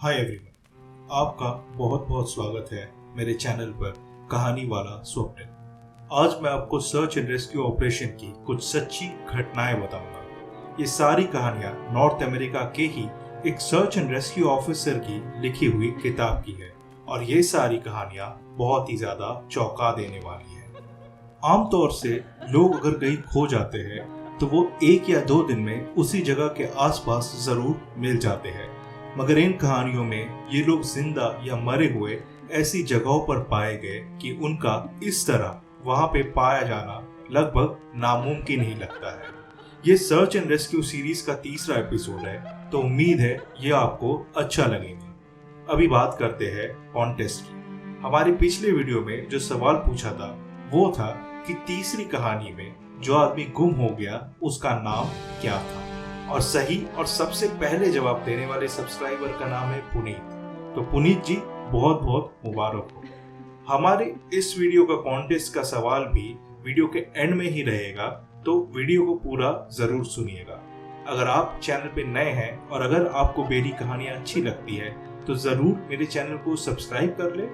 Hi everyone, आपका बहुत बहुत स्वागत है मेरे चैनल पर कहानी वाला स्वप्न। आज मैं आपको सर्च एंड रेस्क्यू ऑपरेशन की कुछ सच्ची घटनाएं बताऊंगा। ये सारी कहानियां नॉर्थ अमेरिका के ही एक सर्च एंड रेस्क्यू ऑफिसर की लिखी हुई किताब की है और ये सारी कहानियां बहुत ही ज्यादा चौंका देने वाली है। आमतौर से लोग अगर कहीं खो जाते हैं तो वो 1 या 2 दिन में उसी जगह के आसपास जरूर मिल जाते हैं, मगर इन कहानियों में ये लोग जिंदा या मरे हुए ऐसी जगहों पर पाए गए कि उनका इस तरह वहां पे पाया जाना लगभग नामुमकिन ही लगता है। ये सर्च एंड रेस्क्यू सीरीज का तीसरा एपिसोड है, तो उम्मीद है ये आपको अच्छा लगेगा। अभी बात करते हैं कॉन्टेस्ट की। हमारे पिछले वीडियो में जो सवाल पूछा था वो था कि तीसरी कहानी में जो आदमी गुम हो गया उसका नाम क्या था, और सही और सबसे पहले जवाब देने वाले सब्सक्राइबर का नाम है पुनीत। तो पुनीत जी, बहुत बहुत मुबारक हो। हमारे इस वीडियो का कॉन्टेस्ट का सवाल भी वीडियो के एंड में ही रहेगा, तो वीडियो को पूरा जरूर सुनिएगा। अगर आप चैनल पे नए हैं और अगर आपको मेरी कहानियां अच्छी लगती है तो जरूर मेरे चैनल को सब्सक्राइब कर ले।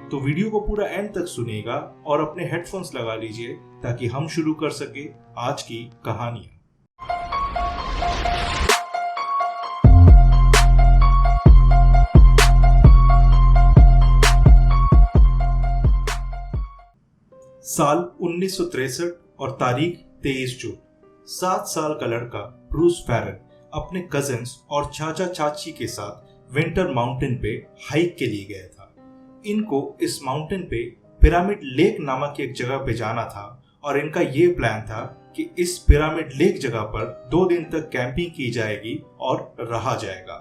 तो वीडियो को पूरा एंड तक सुनिएगा और अपने हेडफोन्स लगा लीजिए ताकि हम शुरू कर सके आज की कहानियां। साल 1963 और तारीख 23 जून। 7 साल का लड़का ब्रूस फैरन अपने कजिन्स और चाचा चाची के साथ विंटर माउंटेन पे हाइक के लिए गया था। इनको इस माउंटेन पे पिरामिड लेक नामक एक जगह पे जाना था और इनका ये प्लान था कि इस पिरामिड लेक जगह पर 2 दिन तक कैंपिंग की जाएगी और रहा जाएगा।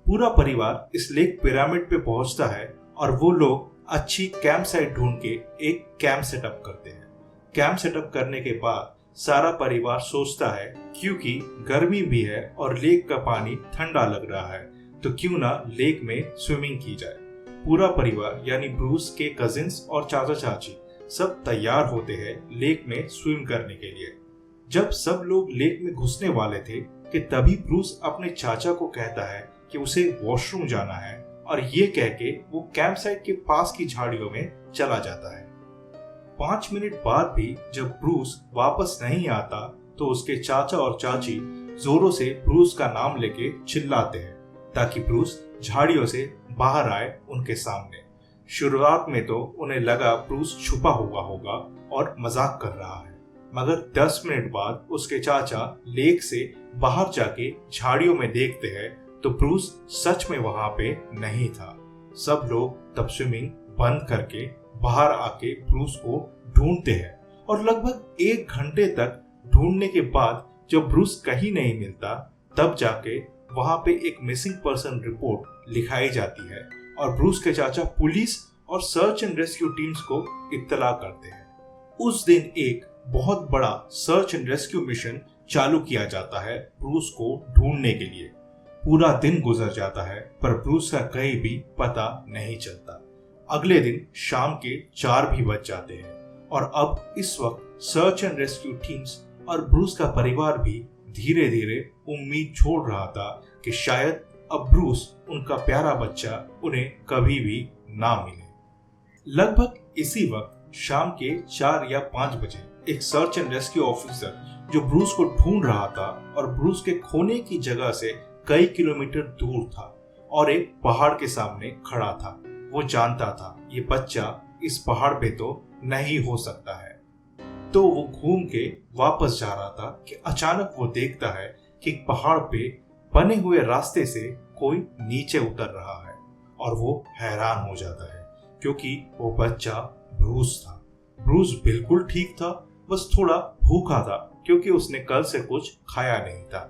पूरा परिवार इस लेक पिरामिड पे पहुंचता है और वो लोग अच्छी कैंप साइट ढूंढ के एक कैंप सेटअप करते हैं। कैंप सेटअप करने के बाद सारा परिवार सोचता है क्योंकि गर्मी भी है और लेक का पानी ठंडा लग रहा है तो क्यों ना लेक में स्विमिंग की जाए। पूरा परिवार यानी ब्रूस के कजिन्स और चाचा चाची सब तैयार होते हैं लेक में स्विम करने के लिए। जब सब लोग लेक में घुसने वाले थे कि तभी ब्रूस अपने चाचा को कहता है कि उसे वॉशरूम जाना है और ये कह के वो कैंप साइट के पास की झाड़ियों में चला जाता है। 5 मिनट बाद भी जब ब्रूस वापस नहीं आता तो उसके चाचा और चाची जोरों से ब्रूस का नाम लेके चिल्लाते हैं ताकि ब्रूस झाड़ियों से बाहर आए उनके सामने। शुरुआत में तो उन्हें लगा ब्रूस छुपा हुआ होगा और मजाक कर रहा है, मगर 10 मिनट बाद उसके चाचा लेक से बाहर जाके झाड़ियों में देखते हैं तो ब्रूस सच में वहां पे नहीं था। सब लोग तब स्विमिंग बंद करके बाहर आके ब्रूस को ढूंढते हैं और लगभग 1 घंटे तक ढूंढने के बाद जब ब्रूस कहीं नहीं मिलता तब जाके वहां पे एक मिसिंग पर्सन रिपोर्ट लिखाई जाती है और ब्रूस के चाचा पुलिस और सर्च एंड रेस्क्यू टीम्स को इत्तला करते हैं। उस दिन एक बहुत बड़ा सर्च एंड रेस्क्यू मिशन चालू किया जाता है ब्रूस को ढूंढने के लिए। पूरा दिन गुजर जाता है पर ब्रूस का कहीं भी पता नहीं चलता। अगले दिन शाम के 4 भी बज जाते हैं और अब इस वक्त सर्च एंड रेस्क्यू टीम्स और ब्रूस का परिवार भी धीरे धीरे उम्मीद छोड़ रहा था कि शायद अब ब्रूस उनका प्यारा बच्चा उन्हें कभी भी ना मिले। लगभग इसी वक्त शाम के 4 या 5 बजे एक सर्च एंड रेस्क्यू ऑफिसर जो ब्रूस को ढूंढ रहा था और ब्रूस के खोने की जगह से कई किलोमीटर दूर था और एक पहाड़ के सामने खड़ा था। वो जानता था ये बच्चा इस पहाड़ पे तो नहीं हो सकता है, तो वो घूम के वापस जा रहा था कि अचानक वो देखता है कि पहाड़ पे बने हुए रास्ते से कोई नीचे उतर रहा है और वो हैरान हो जाता है क्योंकि वो बच्चा ब्रूस था। ब्रूस बिल्कुल ठीक था, बस थोड़ा भूखा था क्योंकि उसने कल से कुछ खाया नहीं था।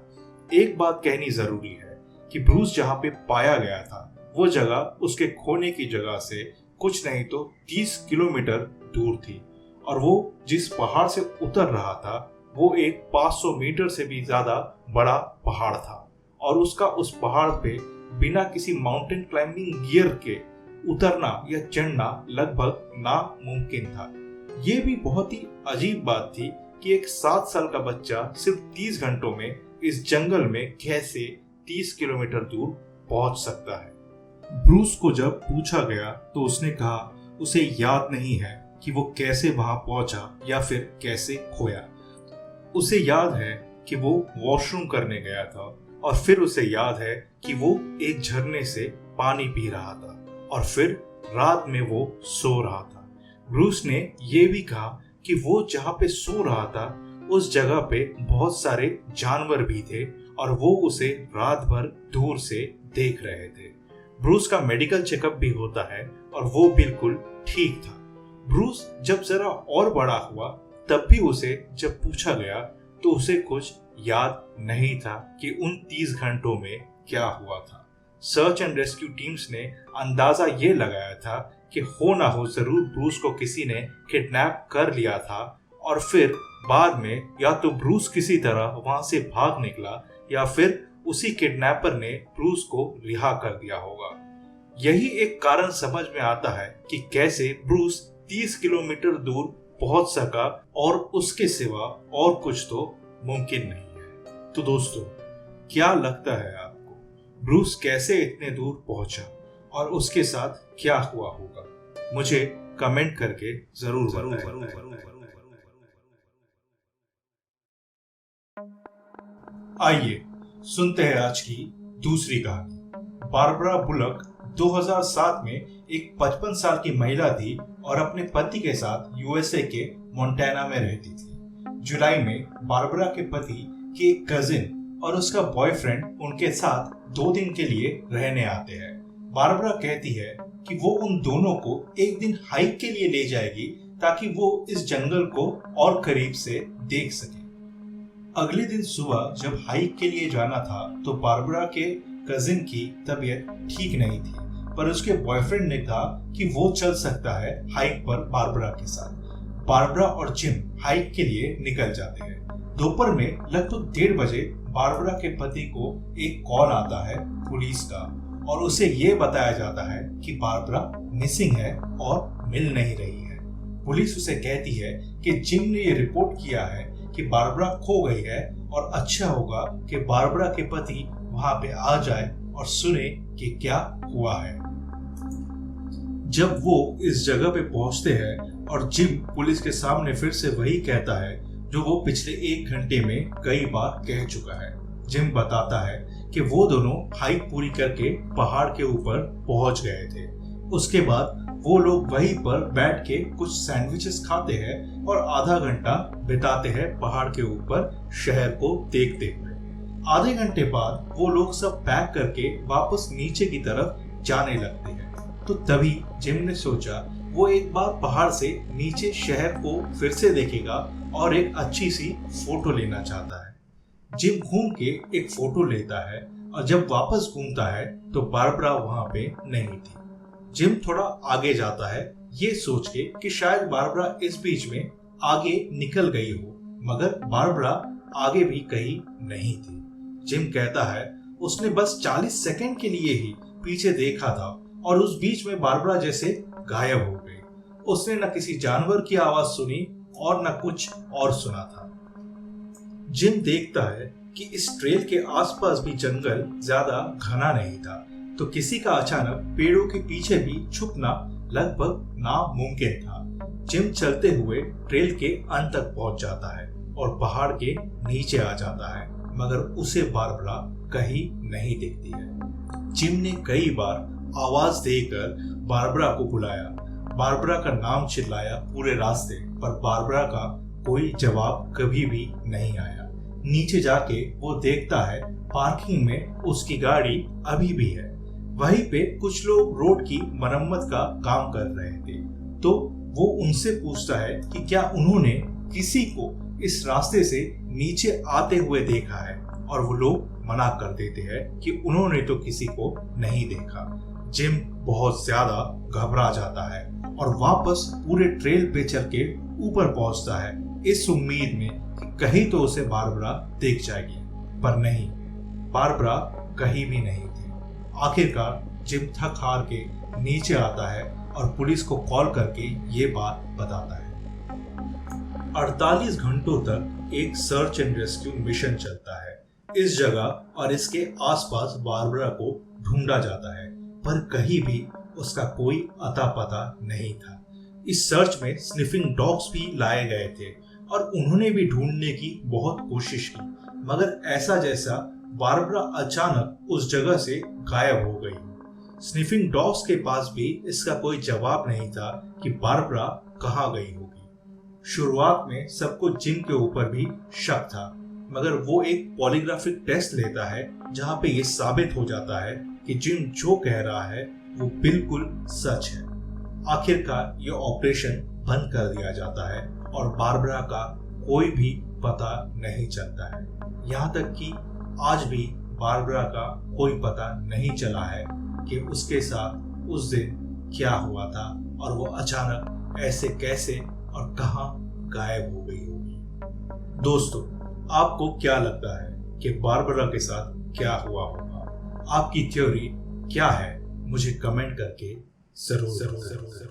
एक बात कहनी जरूरी है कि ब्रूस जहाँ पे पाया गया था वो जगह उसके खोने की जगह से कुछ नहीं तो 30 किलोमीटर दूर थी और वो जिस पहाड़ से उतर रहा था वो एक 500 मीटर से भी ज्यादा बड़ा पहाड़ था और उसका उस पहाड़ पे बिना किसी माउंटेन क्लाइंबिंग गियर के उतरना या चढ़ना लगभग नामुमकिन था। ये भी बहुत ही अजीब बात थी कि एक 7 साल का बच्चा सिर्फ 30 घंटों में इस जंगल में कैसे 30 किलोमीटर दूर पहुंच सकता है। ब्रूस को जब पूछा गया तो उसने कहा उसे याद नहीं है कि वो कैसे वहां पहुंचा या फिर कैसे खोया। उसे याद है कि वो वॉशरूम करने गया था और फिर उसे याद है कि वो एक झरने से पानी पी रहा था और फिर रात में वो सो रहा था। ब्रूस ने ये भी कहा कि वो जहाँ पे सो रहा था उस जगह पे बहुत सारे जानवर भी थे और वो उसे रात भर दूर से देख रहे थे। ब्रूस का मेडिकल चेकअप भी होता है और वो बिल्कुल ठीक था। ब्रूस जब जरा और बड़ा हुआ तब भी उसे जब पूछा गया तो उसे कुछ याद नहीं था कि उन 30 घंटों में क्या हुआ था। सर्च एंड रेस्क्यू टीम्स ने अंदाजा ये लगाया था कि हो ना हो जरूर ब्रूस को किसी ने किडनैप कर लिया था और फिर बाद में या तो ब्रूस किसी तरह वहां से भाग निकला या फिर उसी किडनैपर ने ब्रूस को रिहा कर दिया होगा। यही एक कारण समझ में आता है कि कैसे ब्रूस 30 किलोमीटर दूर पहुंच सका और उसके सिवा और कुछ तो मुमकिन नहीं है। तो दोस्तों, क्या लगता है आपको ब्रूस कैसे इतने दूर पहुंचा और उसके साथ क्या हुआ होगा? मुझे कमेंट करके जरूर बताएं। आइए सुनते हैं आज की दूसरी कहानी। बारबरा बुलक 2007 में एक 55 साल की महिला थी और अपने पति के साथ यूएसए के मोंटाना में रहती थी। जुलाई में बारबरा के पति की एक कजिन और उसका बॉयफ्रेंड उनके साथ 2 दिन के लिए रहने आते हैं। बारबरा कहती है कि वो उन दोनों को एक दिन हाइक के लिए ले जाएगी ताकि वो इस जंगल को और करीब से देख सके। अगले दिन सुबह जब हाइक के लिए जाना था तो बारबरा के कजिन की तबीयत ठीक नहीं थी, पर उसके बॉयफ्रेंड ने कहा कि वो चल सकता है हाइक पर बारबरा के साथ। बारबरा और जिम हाइक के लिए निकल जाते हैं। दोपहर में लगभग 1:30 बजे बारबरा के पति को एक कॉल आता है पुलिस का और उसे ये बताया जाता है कि बारबरा मिसिंग है और मिल नहीं रही है। पुलिस उसे कहती है कि जिम ने ये रिपोर्ट किया है कि बारबरा खो गई है और अच्छा होगा कि बारबरा के पति वहां पे आ जाए और सुने कि क्या हुआ है। जब वो इस जगह पे पहुंचते हैं और जिम पुलिस के सामने फिर से वही कहता है जो वो पिछले 1 घंटे में कई बार कह चुका है। जिम बताता है कि वो दोनों हाइक पूरी करके पहाड़ के ऊपर पहुंच गए थे। उसके बाद वो लोग वहीं पर बैठ के कुछ सैंडविचेस खाते हैं और आधा घंटा बिताते हैं पहाड़ के ऊपर शहर को देखते हुए। आधे घंटे बाद वो लोग सब पैक करके वापस नीचे की तरफ जाने लगते हैं। तो तभी जिम ने सोचा वो एक बार पहाड़ से नीचे शहर को फिर से देखेगा और एक अच्छी सी फोटो लेना चाहता है। जिम घूम के एक फोटो लेता है और जब वापस घूमता है तो बारबरा वहां पे नहीं थी। जिम थोड़ा आगे जाता है ये सोच के कि शायद बारबरा इस बीच में आगे निकल गई हो, मगर बारबरा आगे भी कहीं नहीं थी। जिम कहता है उसने बस 40 सेकंड के लिए ही पीछे देखा था और उस बीच में बारबरा जैसे गायब हो गई। उसने न किसी जानवर की आवाज सुनी और न कुछ और सुना था। जिम देखता है कि इस ट्रेल के आसपास भी जंगल ज्यादा घना नहीं था, तो किसी का अचानक पेड़ों के पीछे भी छुपना लगभग नामुमकिन था। जिम चलते हुए ट्रेल के अंत तक पहुंच जाता है और पहाड़ के नीचे आ जाता है, मगर उसे बारबरा कहीं नहीं दिखती है। जिम ने कई बार आवाज देकर बारबरा को बुलाया, बारबरा का नाम चिल्लाया पूरे रास्ते, पर बारबरा का कोई जवाब कभी भी नहीं आया। नीचे जाके वो देखता है पार्किंग में उसकी गाड़ी अभी भी है। वहीं पे कुछ लोग रोड की मरम्मत का काम कर रहे थे, तो वो उनसे पूछता है कि क्या उन्होंने किसी को इस रास्ते से नीचे आते हुए देखा है, और वो लोग मना कर देते हैं कि उन्होंने तो किसी को नहीं देखा। जिम बहुत ज्यादा घबरा जाता है और वापस पूरे ट्रेल पे चल के ऊपर पहुंचता है इस उम्मीद में कि कहीं तो उसे बारबरा दिख जाएगी, पर नहीं, बारबरा कहीं भी नहीं थी। आखिरकार जिम थक हार के नीचे आता है और पुलिस को कॉल करके ये बात बताता है। 48 घंटों तक एक सर्च एंड रेस्क्यू मिशन चलता है। इस जगह और इसके आसपास बारबरा को ढूंढा जाता है। पर कहीं भी उसका कोई अता पता नहीं था। इस सर्च में स्निफिंग डॉग्स भी लाए गए थे और उन्होंने भी ढूंढने की बहुत कोशिश की, मगर ऐसा जैसा बारबरा अचानक उस जगह से गायब हो गई। स्निफिंग डॉग्स के पास भी इसका कोई जवाब नहीं था कि बारबरा कहाँ गई होगी। शुरुआत में सबको जिन के ऊपर भी शक था, मगर वो एक पॉलीग्राफिक टेस्ट लेता है जहाँ पे ये साबित हो जाता है कि जिन जो कह रहा है वो बिल्कुल सच है। आखिरकार ये ऑपरेशन बंद कर दिया जाता है और बारबरा का कोई भी पता नहीं चलता है। यहाँ तक कि आज भी बारबरा का कोई पता नहीं चला है कि उसके साथ उस दिन क्या हुआ था और वो अचानक ऐसे कैसे और कहां गायब हो गई होगी। दोस्तों, आपको क्या लगता है कि बारबरा के साथ क्या हुआ होगा? आपकी थ्योरी क्या है? मुझे कमेंट करके जरूर।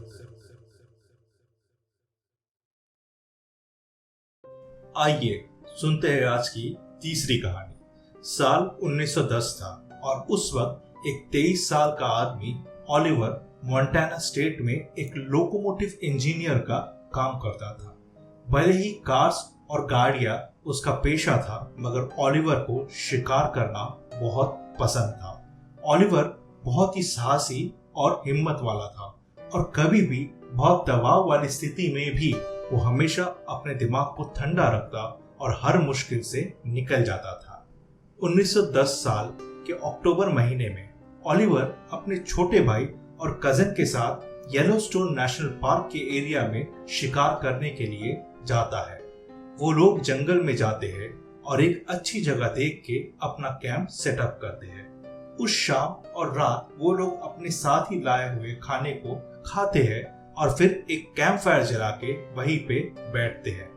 आइए सुनते हैं आज की तीसरी कहानी। साल 1910 था और उस वक्त एक 23 साल का आदमी ओलिवर मोंटाना स्टेट में एक लोकोमोटिव इंजीनियर का काम करता था। भले ही कार्स और गाड़ियां उसका पेशा था, मगर ओलिवर को शिकार करना बहुत पसंद था। ओलिवर बहुत ही साहसी और हिम्मत वाला था और कभी भी बहुत दबाव वाली स्थिति में भी वो हमेशा अपने दिमाग को ठंडा रखता और हर मुश्किल से निकल जाता था। 1910 साल के अक्टूबर महीने में ओलिवर अपने छोटे भाई और कजिन के साथ येलोस्टोन नेशनल पार्क के एरिया में शिकार करने के लिए जाता है। वो लोग जंगल में जाते हैं और एक अच्छी जगह देख के अपना कैंप सेटअप करते हैं। उस शाम और रात वो लोग अपने साथ ही लाए हुए खाने को खाते हैं और फिर एक कैंप फायर जला के वहीं पे बैठते हैं।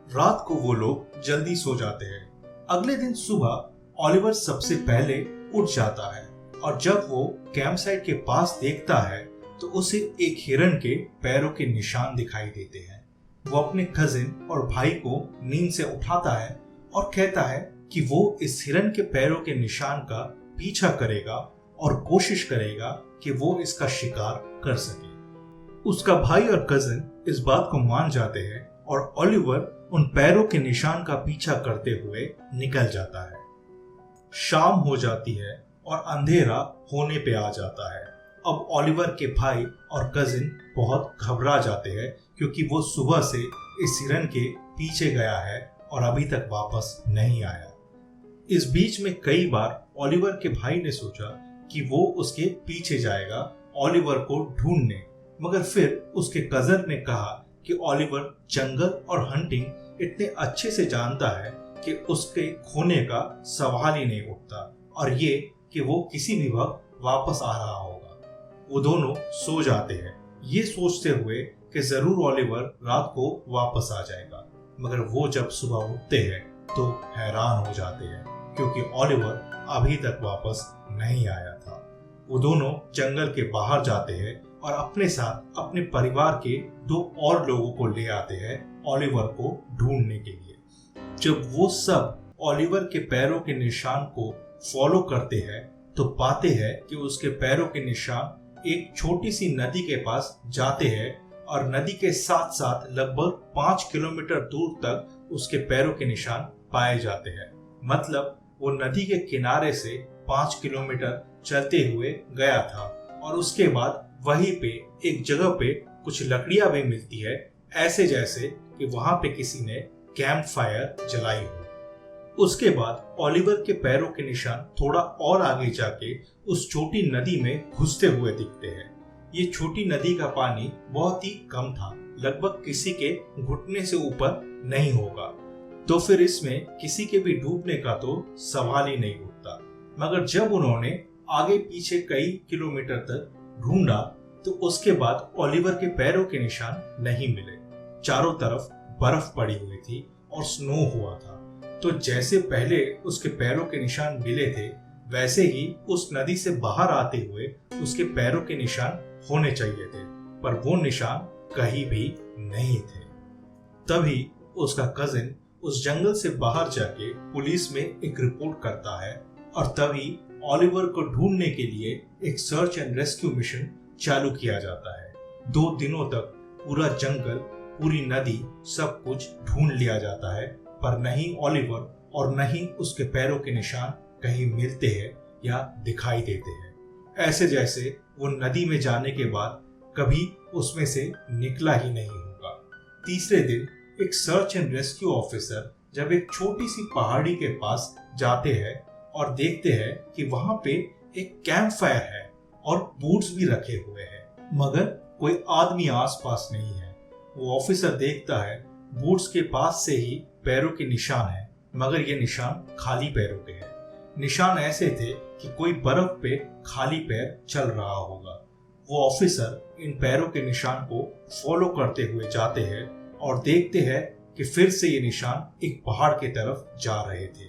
रात को वो लोग जल्दी सो जाते हैं। अगले दिन सुबह ओलिवर सबसे पहले उठ जाता है और जब वो कैंप साइट के पास देखता है तो उसे एक हिरन के पैरों के निशान दिखाई देते हैं। वो अपने कजिन और भाई को नींद से उठाता है और कहता है कि वो इस हिरन के पैरों के निशान का पीछा करेगा और कोशिश करेगा कि वो इसका शिकार कर सके। उसका भाई और कजिन इस बात को मान जाते हैं और ओलिवर उन पैरों के निशान का पीछा करते हुए निकल जाता है। शाम हो जाती है और अंधेरा होने पे आ जाता है। अब ओलिवर के भाई और कजिन बहुत घबरा जाते हैं क्योंकि वो सुबह से इस हिरन के पीछे गया है और अभी तक वापस नहीं आया। इस बीच में कई बार ओलिवर के भाई ने सोचा कि वो उसके पीछे जाएगा ओलिवर को ढूंढने, मगर फिर उसके कजन ने कहा कि ओलिवर जंगल और हंटिंग इतने अच्छे से जानता है कि उसके खोने का सवाल ही नहीं उठता और ये कि वो किसी भी वक्त वापस आ रहा होगा। वो दोनों सो जाते हैं ये सोचते हुए कि जरूर ओलिवर रात को वापस आ जाएगा, मगर वो जब सुबह उठते हैं तो हैरान हो जाते हैं क्योंकि ओलिवर अभी तक वापस नहीं आया था। वो दोनों जंगल के बाहर जाते हैं और अपने साथ अपने परिवार के 2 और लोगों को ले आते हैं ओलिवर को ढूंढने के लिए। जब वो सब ओलिवर के पैरों के निशान को फॉलो करते हैं तो पाते हैं कि उसके पैरों के निशान एक छोटी सी नदी के पास जाते हैं और नदी के साथ साथ लगभग 5 किलोमीटर दूर तक उसके पैरों के निशान पाए जाते हैं। मतलब वो नदी के किनारे से 5 किलोमीटर चलते हुए गया था और उसके बाद वहीं पे एक जगह पे कुछ लकड़ियां भी मिलती है, ऐसे जैसे कि वहां पे किसी ने कैंप फायर जलाई हो। उसके बाद ओलिवर के पैरों के निशान थोड़ा और आगे जाके उस छोटी नदी में घुसते हुए दिखते हैं। ये छोटी नदी का पानी बहुत ही कम था, लगभग किसी के घुटने से ऊपर नहीं होगा, तो फिर इसमें किसी के भी डूबने का तो सवाल ही नहीं उठता। मगर जब उन्होंने आगे पीछे कई किलोमीटर तक ढूंढा तो उसके बाद ओलिवर के पैरों के निशान नहीं मिले। चारों तरफ बर्फ पड़ी हुई थी और स्नो हुआ था, तो जैसे पहले उसके पैरों के निशान मिले थे वैसे ही उस नदी से बाहर आते हुए उसके पैरों के निशान होने चाहिए थे, पर वो निशान कहीं भी नहीं थे। तभी उसका कजिन उस जंगल से बाहर जाके पुलिस में एक रिपोर्ट करता है और तभी ओलिवर को ढूंढने के लिए एक सर्च एंड रेस्क्यू मिशन चालू किया जाता है। 2 दिनों तक पूरा जंगल, पूरी नदी, सब कुछ ढूंढ लिया जाता है, पर नहीं ओलिवर और नहीं उसके पैरों के निशान कहीं मिलते हैं या दिखाई देते हैं। ऐसे जैसे वो नदी में जाने के बाद कभी उसमें से निकला ही नहीं होगा। तीसरे दिन एक सर्च एंड रेस्क्यू ऑफिसर जब एक छोटी सी पहाड़ी के पास जाते हैं और देखते हैं कि वहां पे एक कैंप फायर है और बूट्स भी रखे हुए हैं, मगर कोई आदमी आसपास नहीं है। वो ऑफिसर देखता है बूट्स के पास से ही पैरों के निशान है, मगर ये निशान खाली पैरों के हैं। निशान ऐसे थे कि कोई बर्फ पे खाली पैर चल रहा होगा। वो ऑफिसर इन पैरों के निशान को फॉलो करते हुए जाते हैं और देखते हैं कि फिर से ये निशान एक पहाड़ की तरफ जा रहे थे।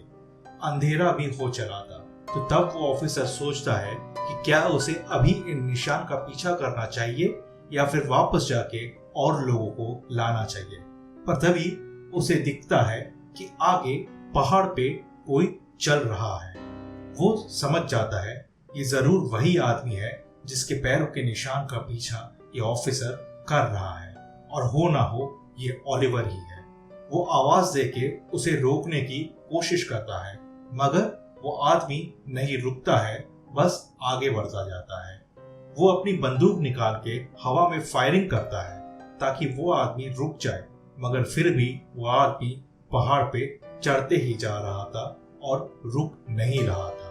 अंधेरा भी हो चला था, तो तब वो ऑफिसर सोचता है कि क्या उसे अभी इन निशान का पीछा करना चाहिए या फिर वापस जाके और लोगों को लाना चाहिए। पर तभी उसे दिखता है कि आगे पहाड़ पे कोई चल रहा है। वो समझ जाता है ये जरूर वही आदमी है जिसके पैरों के निशान का पीछा ये ऑफिसर कर रहा है, और हो ना हो ये ओलिवर ही है। वो आवाज देके उसे रोकने की कोशिश करता है, मगर वो आदमी नहीं रुकता है, बस आगे बढ़ता जाता है। वो अपनी बंदूक निकाल के हवा में फायरिंग करता है ताकि वो आदमी रुक जाए, मगर फिर भी वो आदमी पहाड़ पे चढ़ते ही जा रहा था और रुक नहीं रहा था।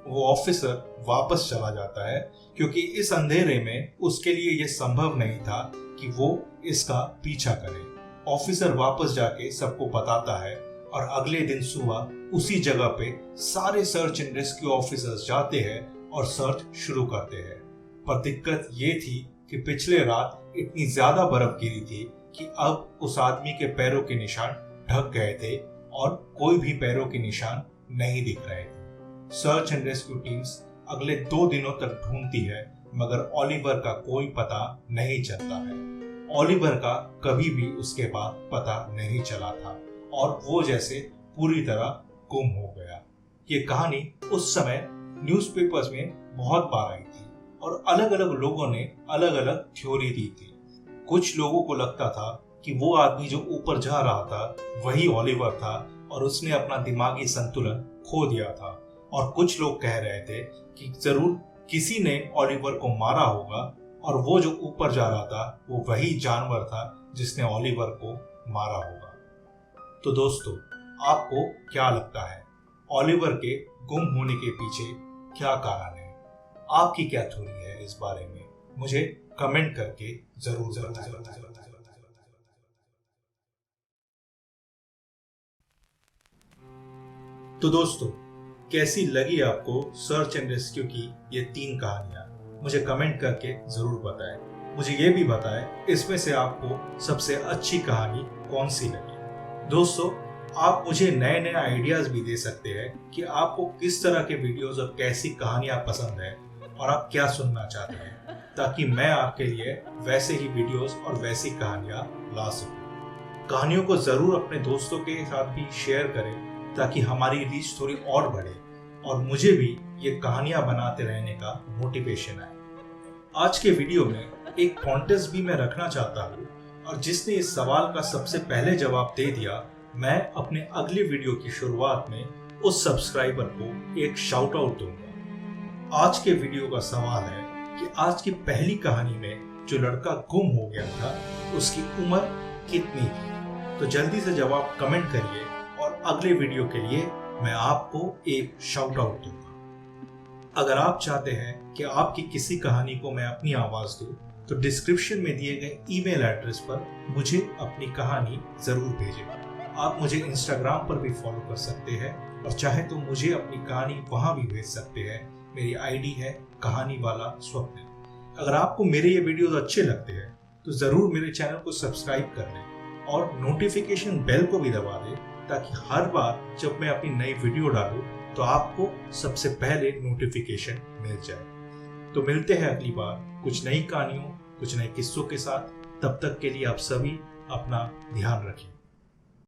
वो ऑफिसर वापस चला जाता है क्योंकि इस अंधेरे में उसके लिए यह संभव नहीं था कि वो इसका पीछा करे। ऑफिसर वापस जाके सबको बताता है और अगले दिन सुबह उसी जगह पे सारे सर्च एंड रेस्क्यू ऑफिसर्स जाते हैं और सर्च शुरू करते हैं। पर दिक्कत ये थी कि पिछले रात इतनी ज्यादा बर्फ गिरी थी कि अब उस आदमी के पैरों के निशान ढक गए थे और कोई भी पैरों के निशान नहीं दिख रहे थे। सर्च एंड रेस्क्यू टीम्स अगले 2 दिनों तक ढूंढती है, मगर ओलिवर का कोई पता नहीं चलता है। ओलिवर का कभी भी उसके बाद पता नहीं चला था और वो जैसे पूरी तरह गुम हो गया। ये कहानी उस समय न्यूज़पेपर्स में बहुत बार आई थी और अलग अलग लोगों ने अलग अलग थ्योरी दी थी। कुछ लोगों को लगता था कि वो आदमी जो ऊपर जा रहा था वही ओलिवर था और उसने अपना दिमागी संतुलन खो दिया था, और कुछ लोग कह रहे थे कि जरूर किसी ने ओलिवर को मारा होगा और वो जो ऊपर जा रहा था वो वही जानवर था जिसने ओलिवर को मारा होगा। तो दोस्तों, आपको क्या लगता है ओलिवर के गुम होने के पीछे क्या कारण है? आपकी क्या थ्योरी है इस बारे में? मुझे कमेंट करके जरूर बताएं। तो दोस्तों, कैसी लगी आपको सर्च एंड रेस्क्यू की ये 3 कहानियां? मुझे कमेंट करके जरूर बताएं। मुझे ये भी बताएं इसमें से आपको सबसे अच्छी कहानी कौन सी लगी। दोस्तों, आप मुझे नए नए आइडियाज भी दे सकते हैं कि आपको किस तरह के वीडियोस और कैसी कहानियां पसंद है और आप क्या सुनना चाहते हैं, ताकि मैं आपके लिए वैसे ही वीडियोस और वैसी कहानियां ला सकूं। कहानियों को जरूर अपने दोस्तों के साथ भी शेयर करें ताकि हमारी रीच थोड़ी और बढ़े और मुझे भी ये कहानियां बनाते रहने का मोटिवेशन आए। आज के वीडियो में एक कॉन्टेस्ट भी मैं रखना चाहता हूँ, और जिसने इस सवाल का सबसे पहले जवाब दे दिया, मैं अपने अगले वीडियो की शुरुआत में उस सब्सक्राइबर को एक शाउट आउट दूंगा। आज के वीडियो का सवाल है कि आज की पहली कहानी में जो लड़का गुम हो गया था उसकी उम्र कितनी थी? तो जल्दी से जवाब कमेंट करिए और अगले वीडियो के लिए मैं आपको एक शाउट आउट दूंगा। अगर आप चाहते हैं कि आपकी किसी कहानी को मैं अपनी आवाज दूं, तो डिस्क्रिप्शन में दिए गए ईमेल एड्रेस पर मुझे अपनी कहानी जरूर भेजें। आप मुझे इंस्टाग्राम पर भी फॉलो कर सकते हैं और चाहे तो मुझे अपनी कहानी वहां भी भेज सकते हैं। मेरी आईडी है कहानी वाला स्वप्न। अगर आपको मेरे ये वीडियोस अच्छे लगते हैं तो जरूर मेरे चैनल को सब्सक्राइब कर लें और नोटिफिकेशन बेल को भी दबा दें, ताकि हर बार जब मैं अपनी नई वीडियो डालूं तो आपको सबसे पहले नोटिफिकेशन मिल जाए। तो मिलते हैं अगली बार कुछ नई कहानियों, कुछ नए किस्सों के साथ। तब तक के लिए आप सभी अपना ध्यान रखें।